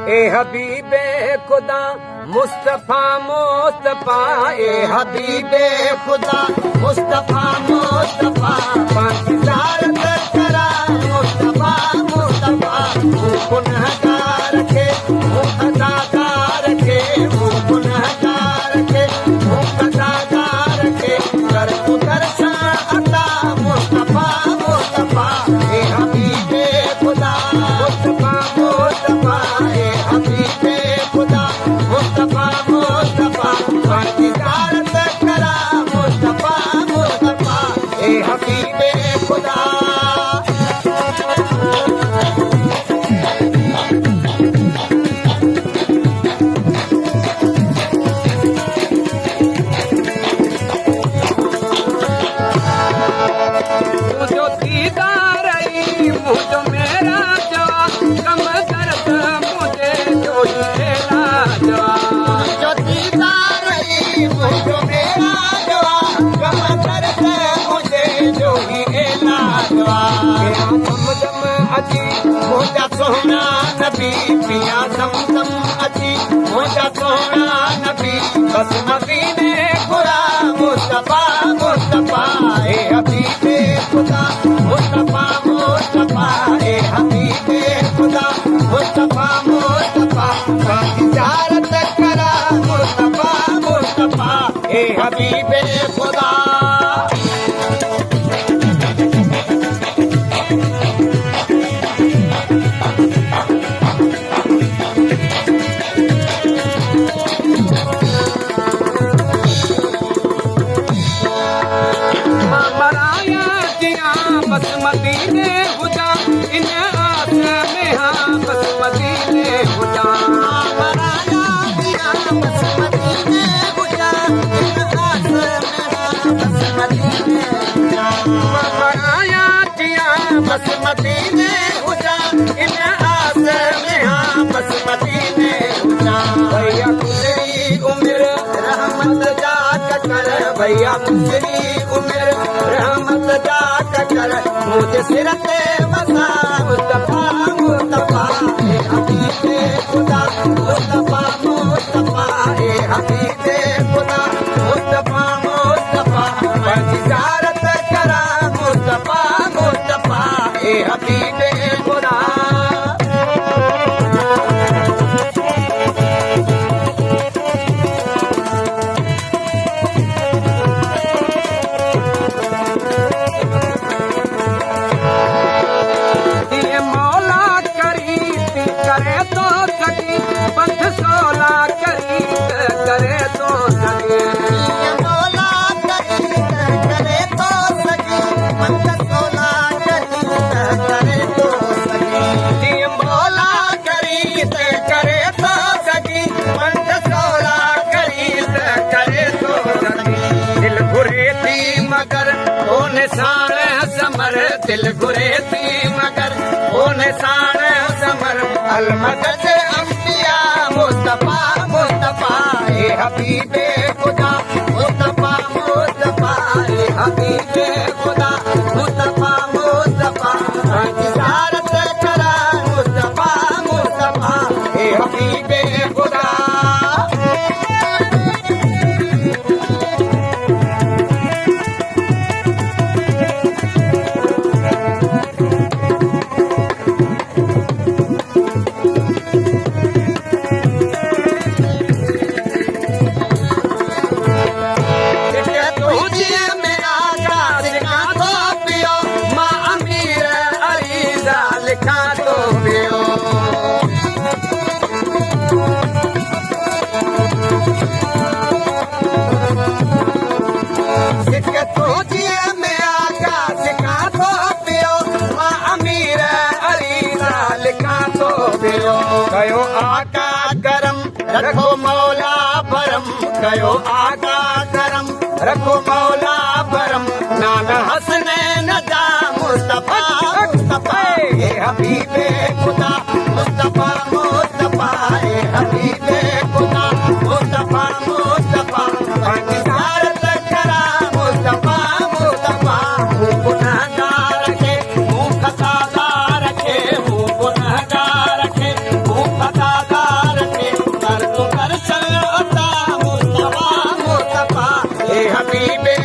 ए हबीबे खुदा मुस्तफा मुस्तफा ए हबीबे खुदा मुस्तफा मुस्तफा पाकिज़ारत करा मुस्तफा मुस्तफा वो गुनहगार के वो अदाकार के वो गुनहगार के वो अदाकार के कर तू दर्शन अता मुस्तफा मुस्तफा ए हबीबे खुदा मुस्तफा मुस्तफा ए हबीबे खुदा मुस्तफा मुस्तफा पाकिज़ारत करा मुस्तफा मुस्तफा ए हबीबे खुदा मुझो दीदार मुझो मेरा जवा कम करत मुझे जो खेला जवा मुझो दीदार मुझो मेरा जवा कम करत मुझे जो खेला जवा दम अची मुझा सोहना नबी पिया दम अची मुझा सोहना नबी बस मदीने खुदा मुस्तफा मुस्तफा ए हबीबे खुदा मुस्तफा मुस्तफा ए हबीबे खुदा मुस्तफा मुस्तफा पाकिज़ारत करा मुस्तफा मुस्तफा ए हबीबे खुदा बस मदीने हुजा इन आस में हाँ बस मदीने हुजा मराया दिया बस मदीने हुजा इन आस में हाँ बस मदीने हुजा मराया दिया बस मदीने हुजा इन आस में हाँ बस मदीने हुजा भैया गुजरी उम्र रहमत जा कर भैया गुजरी उम्र रहमत जा कर मुझे सिरते मसा मुस्तफा मुस्तफा ए हबीबे खुदा मुस्तफा मुस्तफा ए हबीबे खुदा मुस्तफा मुस्तफा पाकिज़ारत करा मुस्तफा मुस्तफा ए हबीबे खुदा करे तो सकी पंथ सोला करी करे तो सकी मौला करी करे तो सकी पंथ सोला करी करे तो सकी मौला करी करे तो सकी पंथ सोला करी करे तो सकी दिल घुरे थी मगर ओ निशान समर दिल घुरे थी मगर ओ निशान समर अलमदद अंबिया मुस्तफा मुस्तफा ए हबीबे खुदा मुस्तफा मुस्तफा ए हबीबे खुदा मुस्तफा मुस्तफा पाकिज़ारत करा मुस्तफा मुस्तफा ए हबीबे खुदा कयो आका करम रखो मौला भरम कयो आका करम रखो मौला भरम नाना हसने नदा मुस्तफा मुस्तफा ए हबीबे खुदा मुस्तफा मुस्तफा ए हबीबे खुदा मुस्तफा मुस्तफा पाकिज़ारत करा मुस्तफा मुस्तफा गुनहगार के मुँह खतादार के मुँह गुनहगार के मुँह खतादार पीवे